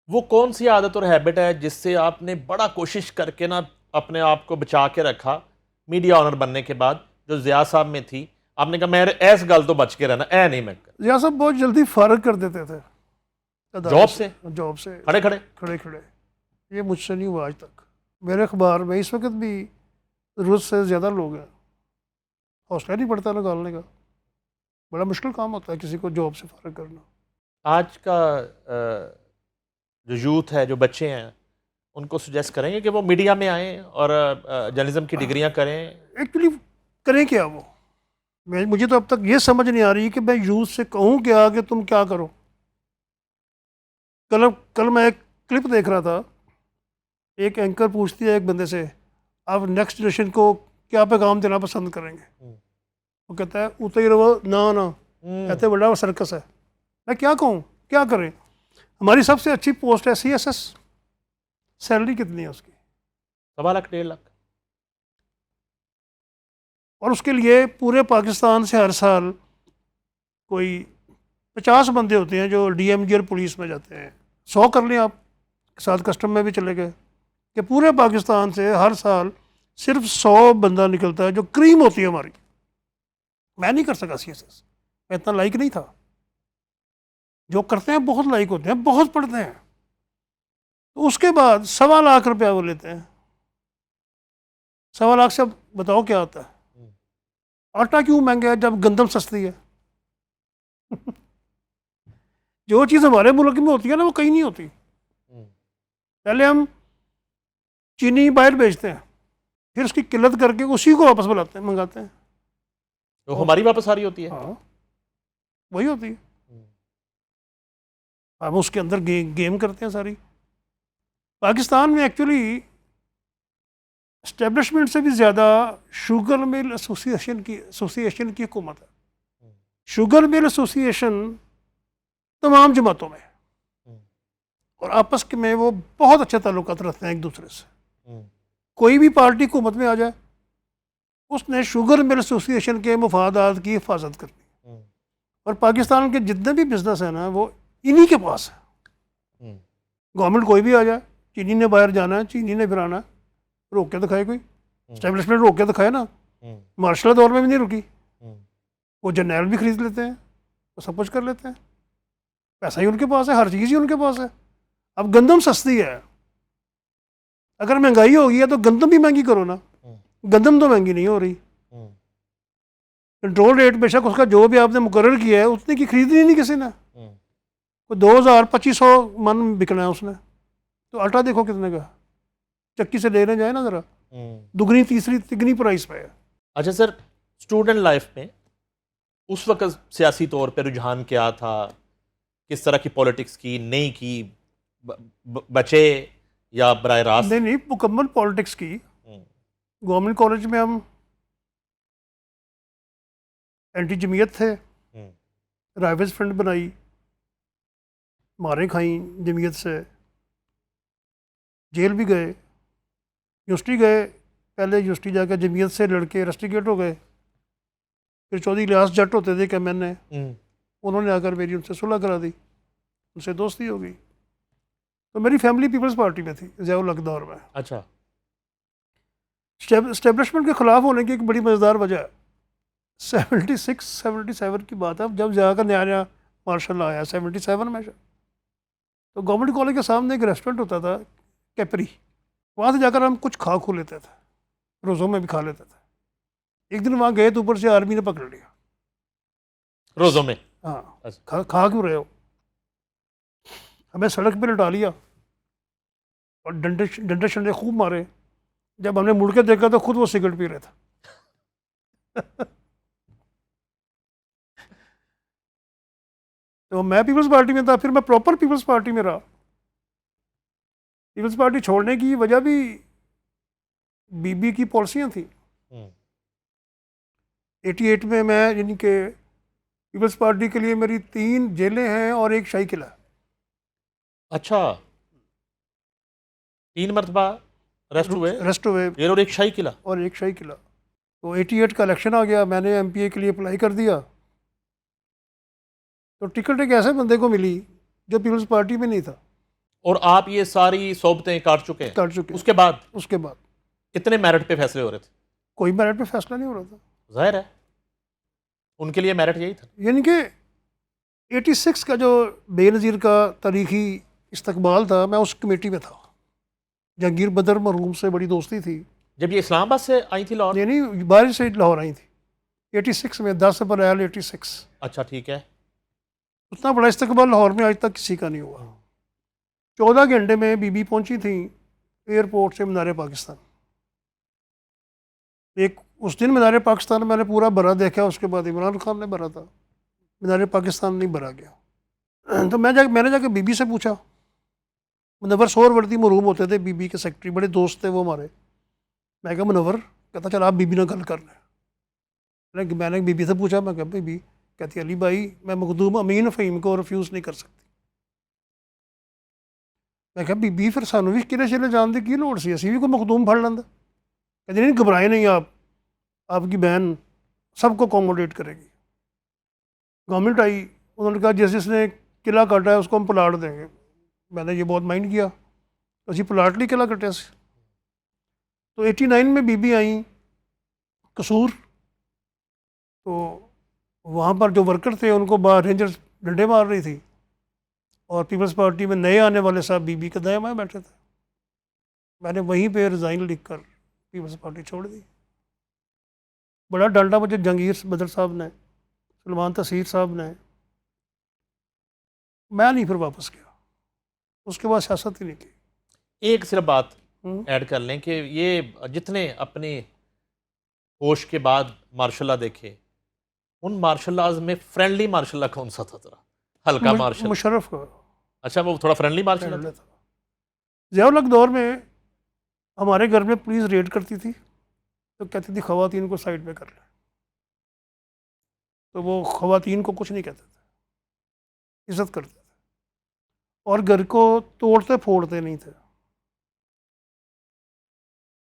वो कौन सी आदत और हैबिट है जिससे आपने बड़ा कोशिश करके ना अपने आप को बचा के रखा मीडिया ऑनर बनने के बाद, जो ज़िया साहब में थी? आपने कहा मैं ऐस गल तो बच के रहना, ऐ नहीं मैं या सब बहुत जल्दी फारग कर देते थे अदारे जॉब से जॉब से खड़े खड़े। खड़े खड़े। ये मुझसे नहीं हुआ आज तक। मेरे अखबार में इस वक्त भी ज़रूरत से ज़्यादा लोग हैं, हौसला नहीं पड़ता निकालने का। बड़ा मुश्किल काम होता है किसी को जॉब से फारग करना। आज का जो यूथ है, जो बच्चे हैं, उनको सुजेस्ट करेंगे कि वो मीडिया में आएँ और जर्नलिज्म की डिग्रियां करें? एक्चुअली करें क्या वो? मुझे तो अब तक ये समझ नहीं आ रही कि मैं यूथ से कहूँ क्या कि तुम क्या करो। कल मैं एक क्लिप देख रहा था, एक एंकर पूछती है एक बंदे से, आप नेक्स्ट जनरेशन को क्या पैगाम देना पसंद करेंगे? वो कहता है उतर ही रहो ना ना, कहते बड़ा सर्कस है। मैं क्या कहूँ, क्या करें? हमारी सबसे अच्छी पोस्ट है CSS, सैलरी कितनी है उसकी? 1.25 लाख 1.5 लाख। और उसके लिए पूरे पाकिस्तान से हर साल कोई 50 बंदे होते हैं जो DMG और पुलिस में जाते हैं। 100 कर लें आप, साथ कस्टम में भी चले गए, कि पूरे पाकिस्तान से हर साल सिर्फ 100 बंदा निकलता है जो क्रीम होती है हमारी। मैं नहीं कर सका CSS, मैं इतना लाइक नहीं था। जो करते हैं बहुत लाइक होते हैं, बहुत पढ़ते हैं। तो उसके बाद 1.25 लाख रुपया वो लेते हैं। 1.25 लाख से बताओ क्या आता है? आटा क्यों महंगा है जब गंदम सस्ती है? जो चीज़ हमारे मुल्क में होती है ना, वो कहीं नहीं होती। पहले हम चीनी बाहर बेचते हैं, फिर उसकी किल्लत करके उसी को वापस बुलाते हैं, मंगाते हैं। तो हमारी वापस आ रही होती है। हाँ, वही होती है। हम उसके अंदर गेम करते हैं सारी। पाकिस्तान में एक्चुअली एस्टेब्लिशमेंट से भी ज़्यादा शुगर मिल एसोसिएशन की हुकूमत है। शुगर मिल एसोसिएशन तमाम जमातों में, और आपस में वो बहुत अच्छे ताल्लुकात रखते हैं एक दूसरे से। कोई भी पार्टी हुकूमत में आ जाए, उसने शुगर मिल एसोसिएशन के मफादात की हिफाजत करनी। और पाकिस्तान के जितने भी बिजनेस हैं ना, वो इन्हीं के पास है। गवर्नमेंट कोई भी आ जाए, चीनी ने बाहर जाना है, चीनी ने फिर आना है, रोक के दिखाए कोई एस्टेब्लिशमेंट, रोक के दिखाए ना। मार्शल दौर में भी नहीं रुकी। वो जर्नैल भी खरीद लेते हैं, वो सब कुछ कर लेते हैं। पैसा ही उनके पास है, हर चीज़ ही उनके पास है। अब गंदम सस्ती है, अगर महंगाई होगी है तो गंदम भी महंगी करो ना। गंदम तो महंगी नहीं हो रही। कंट्रोल रेट बेशक उसका जो भी आपने मुकर्रर किया है उतने की खरीदनी नहीं किसी ने। कोई 2000-2500 मन बिकना है उसने, तो आटा देखो कितने का। चक्की से लेने जाए ना ज़रा, दुगनी तीसरी तिगनी प्राइस पे है। अच्छा सर, स्टूडेंट लाइफ में उस वक्त सियासी तौर पे रुझान क्या था? किस तरह की पॉलिटिक्स की, नहीं की, बचे या बराह रास्त? नहीं, मुकम्मल पॉलिटिक्स की। गवर्नमेंट कॉलेज में हम एंटी जमीयत थे, राइवल्स फ्रंट बनाई, मारें खाई जमीयत से, जेल भी गए, यूनिवर्सिटी गए। पहले यूनिवर्सिटी जाकर जमीयत से लड़के रस्टिकेट हो गए, फिर चौधरी इलियास जट होते थे KMN, उन्होंने आकर मेरी उनसे सुलह करा दी, उनसे दोस्ती हो गई। तो मेरी फैमिली पीपल्स पार्टी में थी ज़ियाउल हक दौर में। अच्छा। एस्टेब्लिशमेंट के ख़िलाफ़ होने की एक बड़ी मज़ेदार वजह है, 76-77 की बात है, जब जहाँ का नया मार्शल आया 77 में। तो गवर्नमेंट कॉलेज के सामने एक रेस्टोरेंट होता था कैपरी, वहाँ से जाकर हम कुछ खा लेते थे, रोज़ों में भी खा लेते थे। एक दिन वहाँ गए तो ऊपर से आर्मी ने पकड़ लिया। रोज़ों में? हाँ, खा क्यों रहे हो? हमें सड़क पे लटा लिया और डंडे शंडे खूब मारे। जब हमने मुड़ के देखा तो खुद वो सिगरेट पी रहा था। तो मैं पीपल्स पार्टी में था, फिर मैं प्रॉपर पीपल्स पार्टी में रहा। पीपल्स पार्टी छोड़ने की वजह भी बीबी की पॉलिसियाँ थी। 88 में मैं, यानी कि पीपल्स पार्टी के लिए मेरी 3 जेलें हैं और एक शाही किला। अच्छा, 3 मरतबा रेस्ट हुए हुए और एक शाही किला। और एक शाही किला। तो 88 का इलेक्शन आ गया, मैंने MPA के लिए अप्लाई कर दिया। तो टिकट एक ऐसे बंदे को मिली जो पीपल्स पार्टी में नहीं था। और आप ये सारी सोबतें काट चुके हैं। कर चुके हैं। उसके बाद बाद कितने मेरिट पे फैसले हो रहे थे? कोई मेरिट पे फैसला नहीं हो रहा था। जाहिर है उनके लिए मेरिट यही था। यानी कि 86 का जो बेनज़ीर का तारीखी इस्तकबाल था, मैं उस कमेटी में था। जहांगीर बदर मरहूम से बड़ी दोस्ती थी। जब ये इस्लामाबाद से आई थी लाहौर? यानी बाहर से लाहौर आई थी 86 में, 10 अप्रैल 86। अच्छा ठीक है। उतना बड़ा इस्तकबाल लाहौर में आज तक किसी का नहीं हुआ। 14 घंटे में बीबी पहुंची थी एयरपोर्ट से मीनार पाकिस्तान। एक उस दिन मीनार पाकिस्तान मैंने पूरा भरा देखा, उसके बाद इमरान खान ने भरा था, मीनार पाकिस्तान नहीं भरा गया। तो मैंने जाके बीबी से पूछा, मुनव्वर सोहरवर्दी मरहूम होते थे बीबी के सेक्रेटरी, बड़े दोस्त थे वो हमारे। मैं कहा मुनव्वर, कहता चल आप बीबी ना गल कर लें। मैंने बीबी से पूछा, मैं कहा बीबी, कहती अली भाई मैं मखदूम अमीन फ़हीम को रिफ्यूज़ नहीं कर सकती। मैं कहा बीबी फिर सानू भी किले शिले जान की की लोड़ सी, असी भी कोई मखदूम फड़ लेंदा। कहती नहीं घबराए नहीं आप, आपकी बहन सबको अकोमोडेट करेगी। गवर्नमेंट आई, उन्होंने कहा जिसने किला काटा है उसको हम प्लाट देंगे। मैंने ये बहुत माइंड किया, तो असी प्लाट ली किला कटे से। तो 89 में बीबी आई कसूर, तो वहाँ पर जो वर्कर थे उनको बाहर रेंजर्स डंडे मार रही थी, और पीपल्स पार्टी में नए आने वाले साहब बीबी के दाएं बाएं बैठे थे। मैंने वहीं पे रिज़ाइन लिख कर पीपल्स पार्टी छोड़ दी। बड़ा डांटा मुझे जहांगीर बदर साहब ने, सलमान तसीर साहब ने। मैं नहीं फिर वापस गया, उसके बाद सियासत ही नहीं की। एक सिर्फ बात ऐड कर लें कि ये जितने अपने होश के बाद मार्शल लॉ देखे, उन मार्शल लॉज में फ्रेंडली मार्शल लॉ कौन सा था? जरा हल्का मार्शल। मुशर्रफ का अच्छा वो थोड़ा फ्रेंडली मार्शल लॉ था। ज़ियाउल हक दौर में हमारे घर में पुलिस रेड करती थी, तो कहती थी ख़वातीन को साइड पे कर ले, तो वो ख़वातीन को कुछ नहीं कहते थे, इज़्ज़त करते थे, और घर को तोड़ते फोड़ते नहीं थे।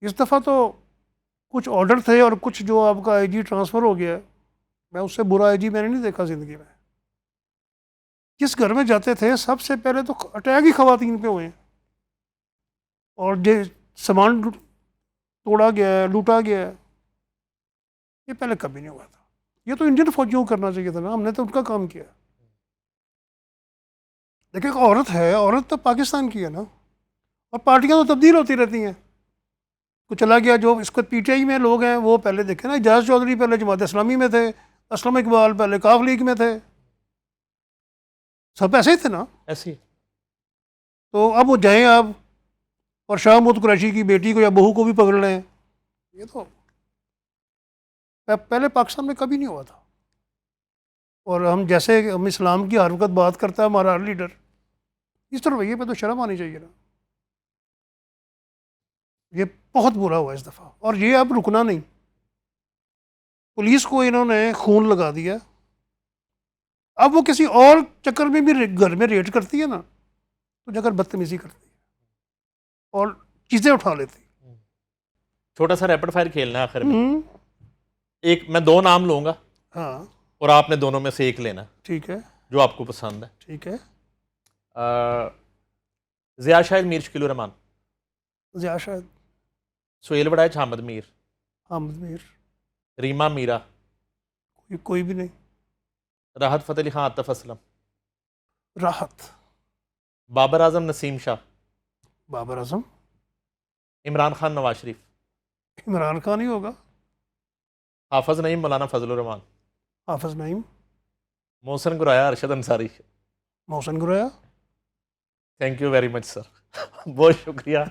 इस दफ़ा तो कुछ ऑर्डर थे, और कुछ जो आपका आईजी ट्रांसफ़र हो गया, मैं उससे बुरा आईजी मैंने नहीं देखा ज़िंदगी में। जिस घर में जाते थे सबसे पहले तो अटैक ही ख़वातीन पे हुए हैं, और जो सामान तोड़ा गया है, लूटा गया है, ये पहले कभी नहीं हुआ था। ये तो इंडियन फौजियों को करना चाहिए था ना, हमने तो उनका काम किया। देखिए एक औरत है, औरत तो पाकिस्तान की है ना, और पार्टियां तो तब्दील होती रहती हैं। कुछ चला गया, जो इसको पीटीआई में लोग हैं वो पहले देखे ना, इजाज़ चौधरी पहले जमात इस्लामी में थे, असलम इकबाल पहले काफ लीग में थे, सब ऐसे ही थे ना। ऐसी तो अब वो जाएँ आप और शाह महमूद कुरैशी की बेटी को या बहू को भी पकड़ लें, ये तो पहले पाकिस्तान में कभी नहीं हुआ था। और हम इस्लाम की हर वक्त बात करता है हमारा हर लीडर, इस तरह रवैये पे तो शर्म आनी चाहिए ना। ये बहुत बुरा हुआ इस दफ़ा, और ये अब रुकना नहीं। पुलिस को इन्होंने खून लगा दिया, अब वो किसी और चक्कर में भी घर में रेड करती है ना, तो जाकर बदतमीजी करती है और चीज़ें उठा लेती। छोटा सा रैपिड फायर खेलना है आखिर में। एक मैं दो नाम लूंगा, हाँ और आपने दोनों में से एक लेना, ठीक है, जो आपको पसंद है। ठीक है। ज़िया शाहिद, मीर शकील रहमान। ज़िया शाहिद। सुहेल वड़ाइच, हामिद मीर। हामिद मीर। रीमा मीरा। कोई भी नहीं। राहत फ़तेह अली खान, आतिफ असलम। राहत। बाबर आजम, नसीम शाह। बाबर आजम। इमरान खान, नवाज शरीफ। इमरान खान ही होगा। Hafiz Naeem, Maulana Fazlur Rehman. Hafiz Naeem. Mohsin Guraya, Arshad Ansari. Mohsin Guraya. Thank you very much sir बहुत शुक्रिया।